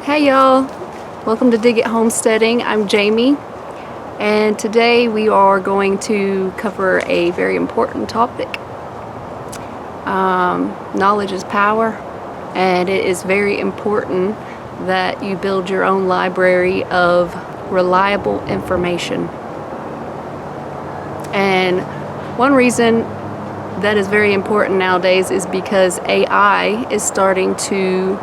Hey y'all, welcome to Dig It Homesteading. I'm Jamie, and today we are going to cover a very important topic. Knowledge is power, and it is very important that you build your own library of reliable information. And one reason that is very important nowadays is because AI is starting to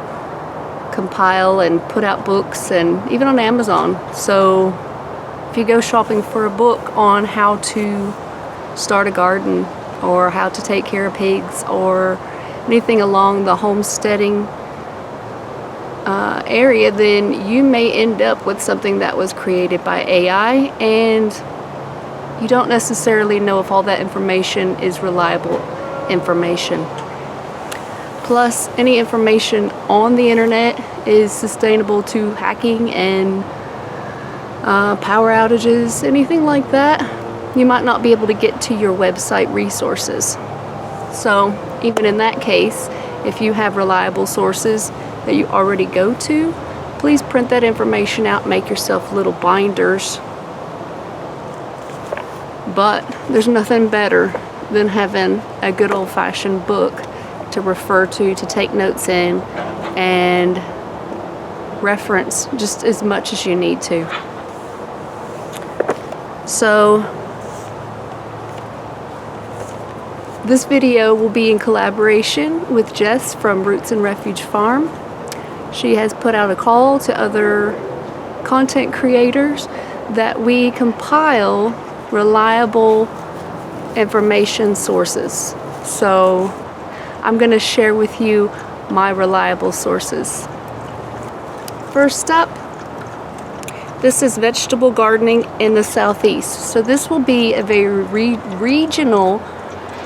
compile and put out books, and even on Amazon. So if you go shopping for a book on how to start a garden or how to take care of pigs or anything along the homesteading area, then you may end up with something that was created by AI, and you don't necessarily know if all that information is reliable information. Plus, any information on the internet is sustainable to hacking and power outages, anything like that. You might not be able to get to your website resources. So, even in that case, if you have reliable sources that you already go to, please print that information out, make yourself little binders. But there's nothing better than having a good old-fashioned book to refer to take notes in, and reference just as much as you need to. So this video will be in collaboration with Jess from Roots and Refuge Farm. She has put out a call to other content creators that we compile reliable information sources. So I'm going to share with you my reliable sources. First up, this is vegetable gardening in the Southeast. So this will be a very regional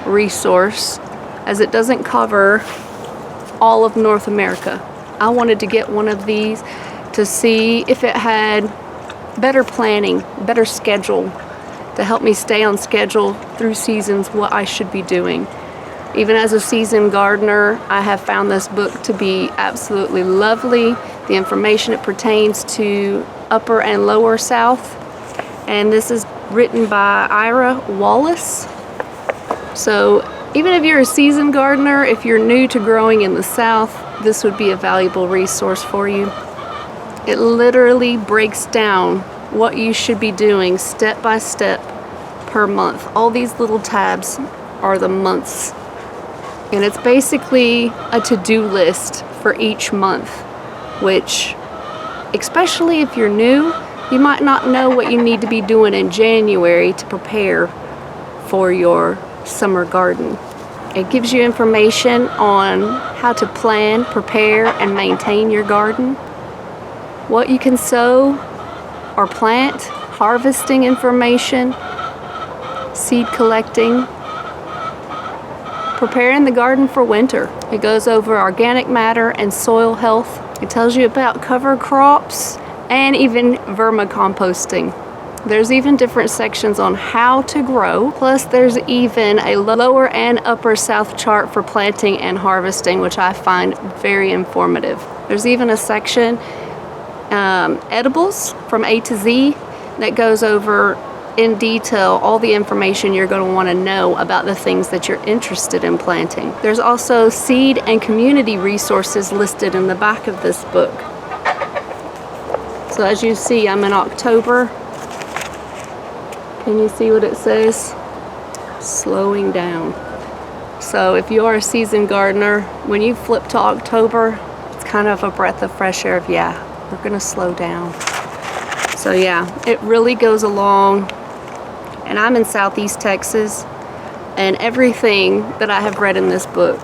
resource, as it doesn't cover all of North America. I wanted to get one of these to see if it had better planning, better schedule, to help me stay on schedule through seasons, what I should be doing. Even as a seasoned gardener, I have found this book to be absolutely lovely. The information, it pertains to upper and lower South. And this is written by Ira Wallace. So even if you're a seasoned gardener, if you're new to growing in the South, this would be a valuable resource for you. It literally breaks down what you should be doing step by step per month. All these little tabs are the months. And it's basically a to-do list for each month, which, especially if you're new, you might not know what you need to be doing in January to prepare for your summer garden. It gives you information on how to plan, prepare, and maintain your garden, what you can sow or plant, harvesting information, seed collecting, preparing the garden for winter. It goes over organic matter and soil health. It tells you about cover crops and even vermicomposting. There's even different sections on how to grow. Plus there's even a lower and upper South chart for planting and harvesting, which I find very informative. There's even a section, edibles from A to Z, that goes over in detail all the information you're going to want to know about the things that you're interested in planting. There's also seed and community resources listed in the back of this book. So as you see, I'm in October. Can you see what it says? Slowing down. So if you are a seasoned gardener, when you flip to October, it's kind of a breath of fresh air of, yeah, we're going to slow down. So yeah, it really goes along. And I'm in Southeast Texas, and everything that I have read in this book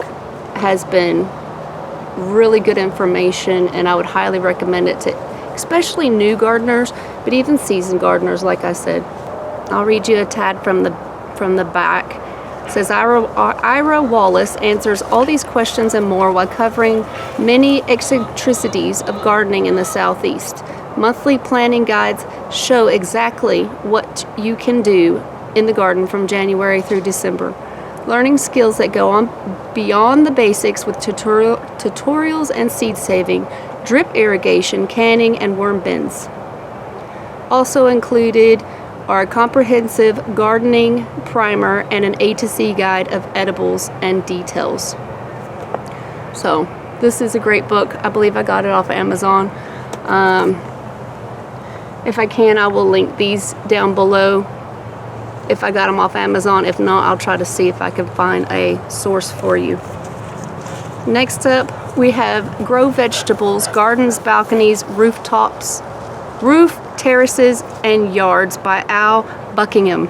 has been really good information, and I would highly recommend it to especially new gardeners, but even seasoned gardeners, like I said. I'll read you a tad from the back. It says, Ira Wallace answers all these questions and more while covering many eccentricities of gardening in the Southeast. Monthly planning guides show exactly what you can do in the garden from January through December. Learning skills that go on beyond the basics with tutorials and seed saving drip irrigation, canning, and worm bins. Also included are a comprehensive gardening primer and an A to Z guide of edibles and details. So this is a great book. I believe I got it off of Amazon. If I can, I will link these down below if I got them off Amazon. If not, I'll try to see if I can find a source for you. Next up, we have Grow Vegetables, Gardens, Balconies, Rooftops, Roof, Terraces, and Yards by Al Buckingham.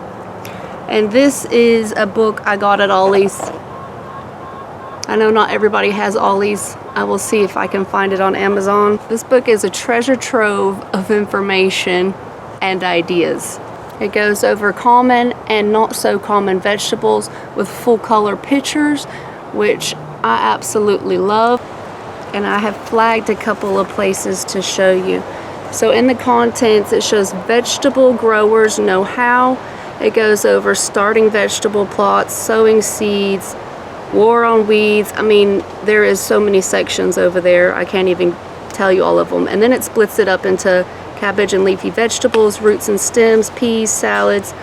And this is a book I got at Ollie's. I know not everybody has Ollie's. I will see if I can find it on Amazon. This book is a treasure trove of information and ideas. It goes over common and not so common vegetables with full color pictures, which I absolutely love. And I have flagged a couple of places to show you. So in the contents, it shows vegetable growers know how. It goes over starting vegetable plots, sowing seeds, war on weeds. I mean, there is so many sections over there. I can't even tell you all of them. And then it splits it up into cabbage and leafy vegetables, roots and stems, peas, salads,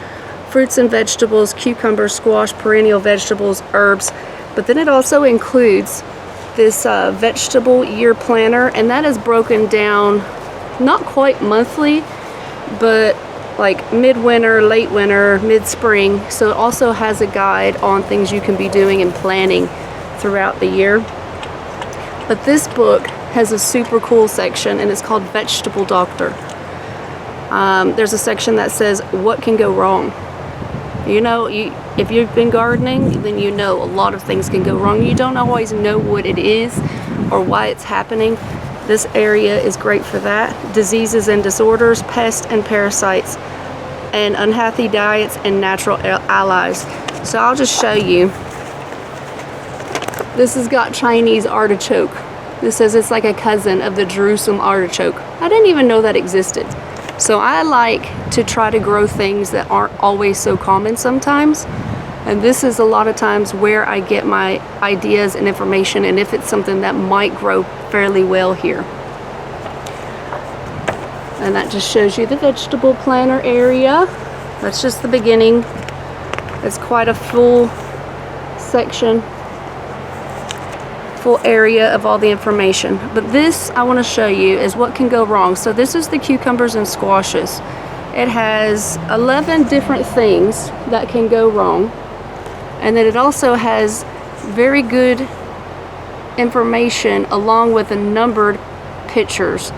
fruits and vegetables, cucumbers, squash, perennial vegetables, herbs. But then it also includes this vegetable year planner, and that is broken down not quite monthly, but like midwinter, late winter, mid-spring. So it also has a guide on things you can be doing and planning throughout the year. But this book has a super cool section, and it's called Vegetable Doctor. There's a section that says what can go wrong. You know, if you've been gardening, then you know a lot of things can go wrong. You don't always know what it is or why it's happening. This area is great for that. Diseases and disorders, pests and parasites, and unhealthy diets and natural allies. So I'll just show you. This has got Chinese artichoke. This says it's like a cousin of the Jerusalem artichoke. I didn't even know that existed. So I like to try to grow things that aren't always so common sometimes. And this is a lot of times where I get my ideas and information, and if it's something that might grow fairly well here. And that just shows you the vegetable planter area. That's just the beginning. It's quite a full section, full area of all the information. But this I want to show you is what can go wrong. So this is the cucumbers and squashes. It has 11 different things that can go wrong. And then it also has very good information along with the numbered pictures.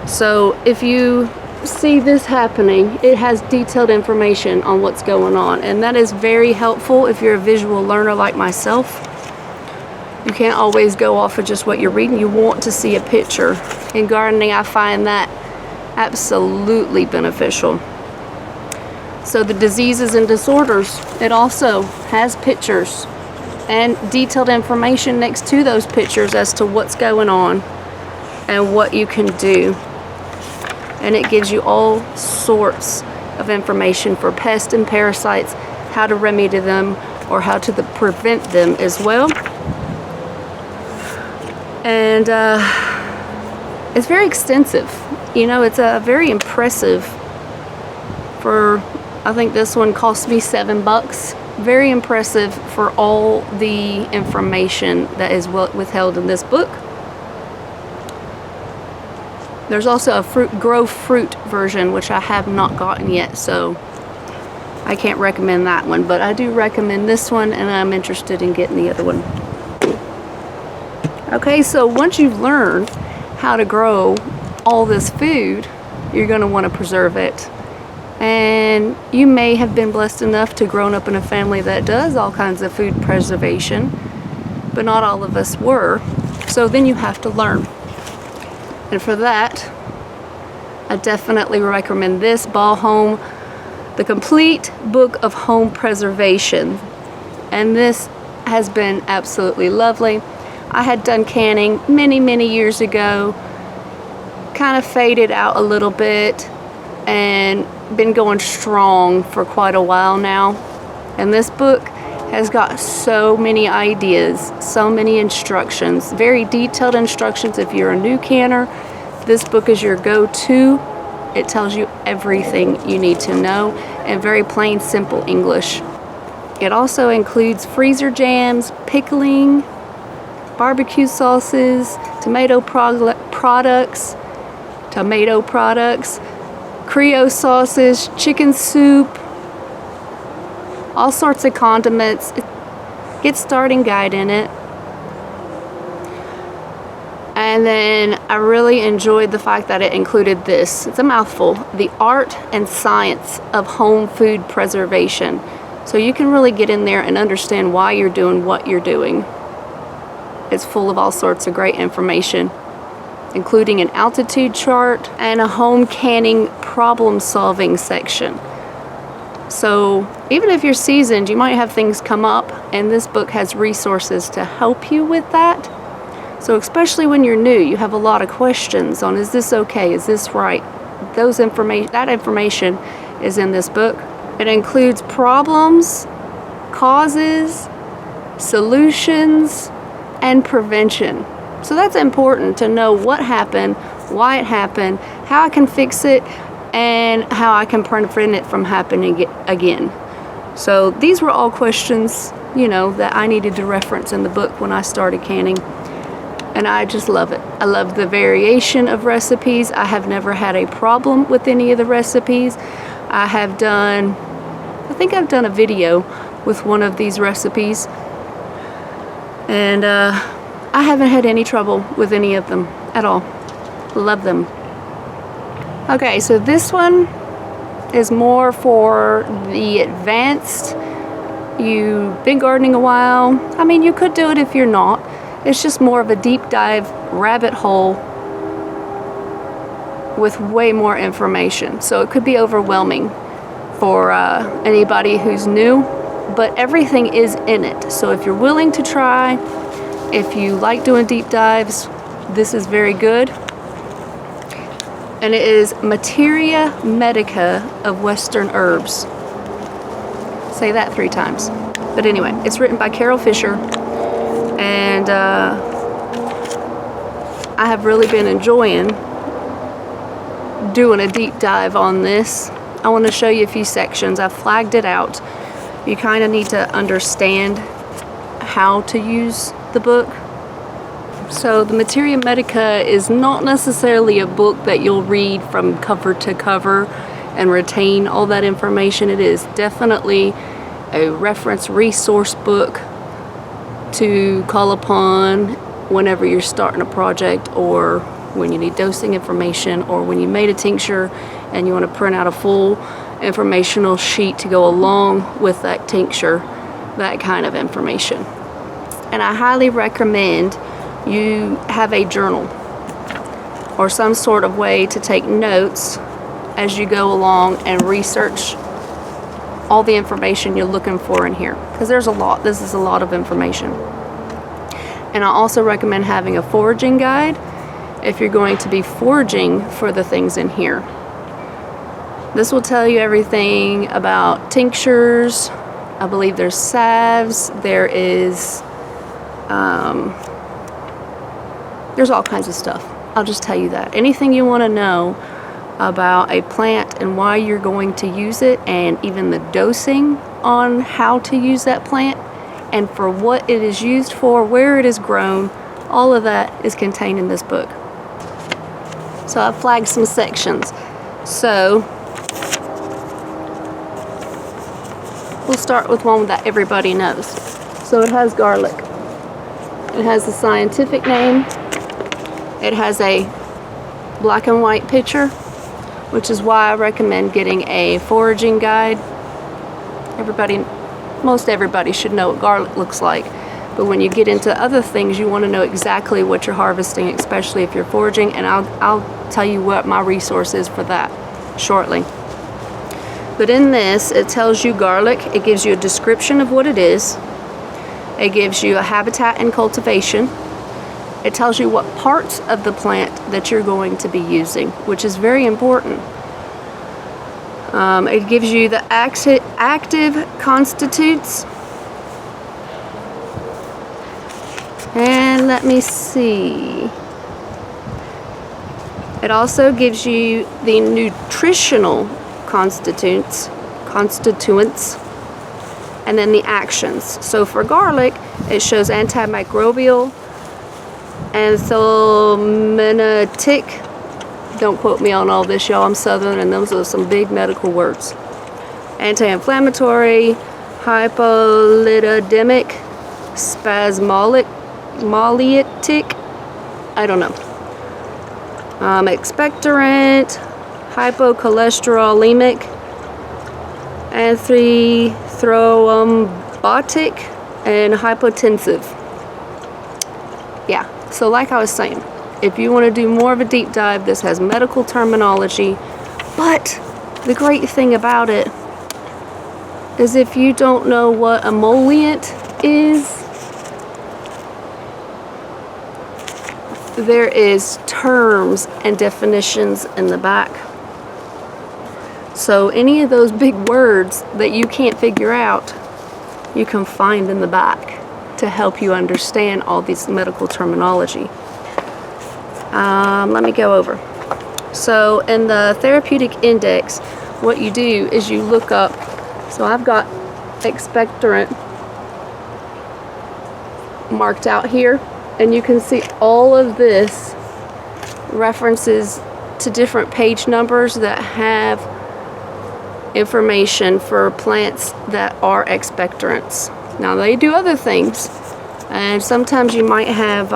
So if you see this happening, it has detailed information on what's going on. And that is very helpful if you're a visual learner like myself. You can't always go off of just what you're reading. You want to see a picture. In gardening, I find that absolutely beneficial. So the diseases and disorders, it also has pictures and detailed information next to those pictures as to what's going on and what you can do. And it gives you all sorts of information for pests and parasites, how to remedy them or how to prevent them as well. And it's very extensive. You know, it's very impressive. For, I think this one cost me $7. Very impressive for all the information that is withheld in this book. There's also a grow fruit version, which I have not gotten yet, so I can't recommend that one. But I do recommend this one, and I'm interested in getting the other one. Okay, so once you've learned how to grow all this food, you're going to want to preserve it. And you may have been blessed enough to grow up in a family that does all kinds of food preservation, but not all of us were. So then you have to learn. And for that, I definitely recommend this, Ball Home, The Complete Book of Home Preservation. And this has been absolutely lovely. I had done canning many years ago, kind of faded out a little bit, and been going strong for quite a while now. And this book has got so many ideas, so many instructions, very detailed instructions. If you're a new canner, this book is your go-to. It tells you everything you need to know in very plain, simple English. It also includes freezer jams, pickling, barbecue sauces, tomato products, Creole sauces, chicken soup, all sorts of condiments. Get starting guide in it. And then I really enjoyed the fact that it included this. It's a mouthful. The Art and Science of Home Food Preservation. So you can really get in there and understand why you're doing what you're doing. It's full of all sorts of great information, including an altitude chart and a home canning problem solving section. So even if you're seasoned, you might have things come up, and this book has resources to help you with that. So especially when you're new, you have a lot of questions on, is this okay? Is this right? That information is in this book. It includes problems, causes, solutions, and prevention. So that's important to know what happened, why it happened, how I can fix it, and how I can prevent it from happening again. So these were all questions, that I needed to reference in the book when I started canning. And I just love it. I love the variation of recipes. I have never had a problem with any of the recipes. I think I've done a video with one of these recipes. And I haven't had any trouble with any of them at all. Love them. Okay, so this one is more for the advanced. You've been gardening a while. I mean, you could do it if you're not. It's just more of a deep dive rabbit hole with way more information. So it could be overwhelming for anybody who's new, but everything is in it. So if you're willing to try, if you like doing deep dives, this is very good. And it is Materia Medica of Western Herbs. Say that 3 times. But anyway, it's written by Carol Fisher. And I have really been enjoying doing a deep dive on this. I want to show you a few sections. I've flagged it out. You kind of need to understand how to use the book. So the Materia Medica is not necessarily a book that you'll read from cover to cover and retain all that information. It is definitely a reference resource book to call upon whenever you're starting a project, or when you need dosing information, or when you made a tincture and you want to print out a full informational sheet to go along with that tincture, that kind of information. And I highly recommend you have a journal or some sort of way to take notes as you go along and research all the information you're looking for in here, because there's a lot. This is a lot of information. And I also recommend having a foraging guide if you're going to be foraging for the things in here. This will tell you everything about tinctures. I believe there's salves. There's all kinds of stuff. I'll just tell you that. Anything you want to know about a plant and why you're going to use it, and even the dosing on how to use that plant and for what it is used for, where it is grown, all of that is contained in this book. So I've flagged some sections. So we'll start with one that everybody knows. So it has garlic. It has the scientific name. It has a black and white picture, which is why I recommend getting a foraging guide. Most everybody should know what garlic looks like. But when you get into other things, you want to know exactly what you're harvesting, especially if you're foraging. And I'll tell you what my resource is for that shortly. But in this, it tells you garlic. It gives you a description of what it is. It gives you a habitat and cultivation. It tells you what parts of the plant that you're going to be using, which is very important. It gives you the active constituents. let me see. It also gives you the nutritional constituents, and then the actions. So for garlic, it shows antimicrobial, anthelmintic. Don't quote me on all this, y'all. I'm Southern, and those are some big medical words. Anti-inflammatory, hypolipidemic, spasmodic, I don't know. Expectorant, hypocholesterolemic, antithrombotic, and hypotensive. Yeah, so like I was saying, if you want to do more of a deep dive, this has medical terminology, but the great thing about it is if you don't know what emollient is, there is terms and definitions in the back. So any of those big words that you can't figure out, you can find in the back to help you understand all these medical terminology. Let me go over. So in the therapeutic index, what you do is you look up, so I've got expectorant marked out here, and you can see all of this references to different page numbers that have information for plants that are expectorants. Now they do other things, and sometimes you might have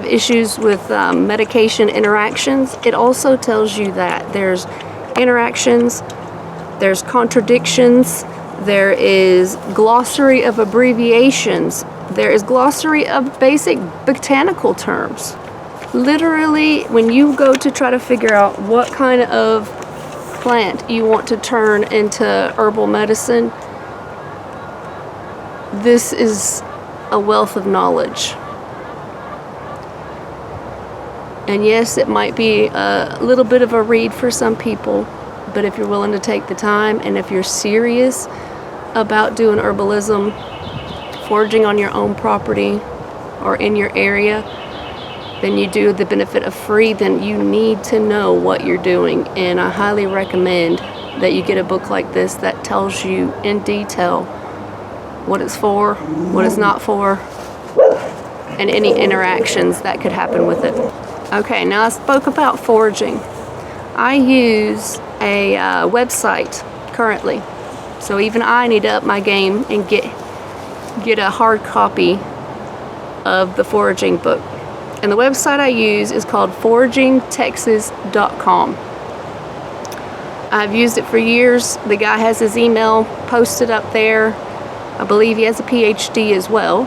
issues with medication interactions. It also tells you that there's interactions, there's contradictions, there is glossary of abbreviations, there is glossary of basic botanical terms. Literally, when you go to try to figure out what kind of plant you want to turn into herbal medicine, this is a wealth of knowledge. And yes, it might be a little bit of a read for some people, but if you're willing to take the time, and if you're serious about doing herbalism, foraging on your own property or in your area, then you do the benefit of free, then you need to know what you're doing. And I highly recommend that you get a book like this that tells you in detail what it's for, what it's not for, and any interactions that could happen with it. Okay, now I spoke about foraging. I use a website currently, so even I need to up my game and get a hard copy of the foraging book. And the website I use is called foragingtexas.com. I've used it for years. The guy has his email posted up there. I believe he has a PhD as well.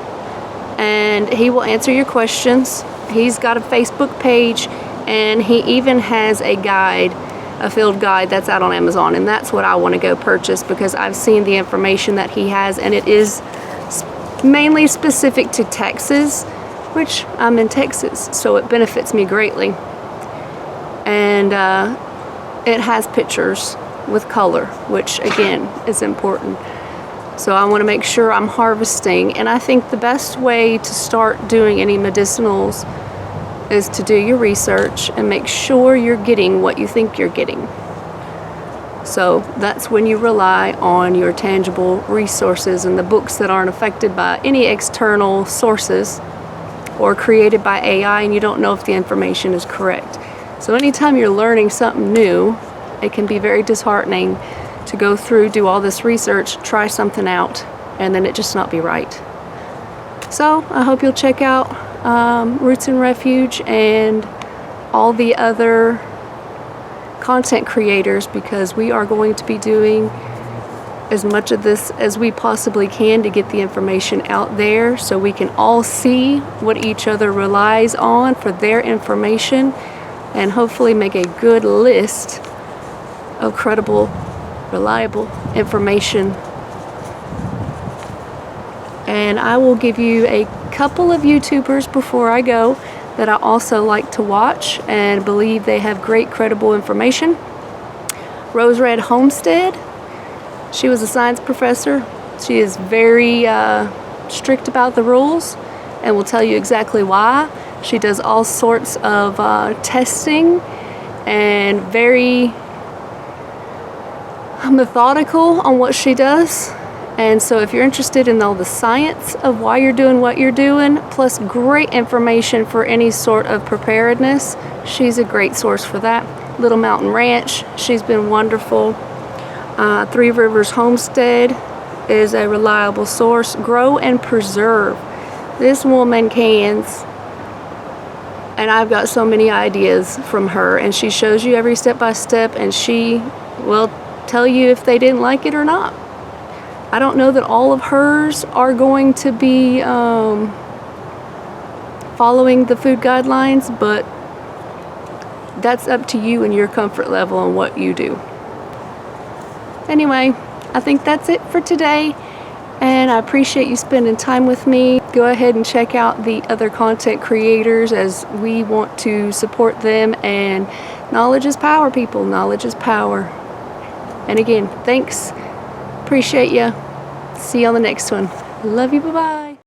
And he will answer your questions. He's got a Facebook page, and he even has a guide, a field guide that's out on Amazon. And that's what I want to go purchase, because I've seen the information that he has, and it is mainly specific to Texas, which I'm in Texas, so it benefits me greatly. And it has pictures with color, which again is important. So I want to make sure I'm harvesting, and I think the best way to start doing any medicinals is to do your research and make sure you're getting what you think you're getting. So that's when you rely on your tangible resources and the books that aren't affected by any external sources or created by AI, and you don't know if the information is correct. So anytime you're learning something new, it can be very disheartening to go through, do all this research, try something out, and then it just not be right. So I hope you'll check out Roots and Refuge and all the other content creators, because we are going to be doing as much of this as we possibly can to get the information out there so we can all see what each other relies on for their information, and hopefully make a good list of credible, reliable information. And I will give you a couple of YouTubers before I go that I also like to watch and believe they have great credible information. Rose Red Homestead. She was a science professor. She is very strict about the rules, and will tell you exactly why. She does all sorts of testing and very methodical on what she does. And so if you're interested in all the science of why you're doing what you're doing, plus great information for any sort of preparedness, she's a great source for that. Little Mountain Ranch, she's been wonderful. Three Rivers Homestead is a reliable source. Grow and Preserve. This woman cans, and I've got so many ideas from her, and she shows you every step by step, and she will tell you if they didn't like it or not. I don't know that all of hers are going to be following the food guidelines, but that's up to you and your comfort level and what you do. Anyway, I think that's it for today, and I appreciate you spending time with me. Go ahead and check out the other content creators, as we want to support them, and knowledge is power, people. Knowledge is power. And again, thanks. Appreciate you. See you on the next one. Love you. Bye-bye.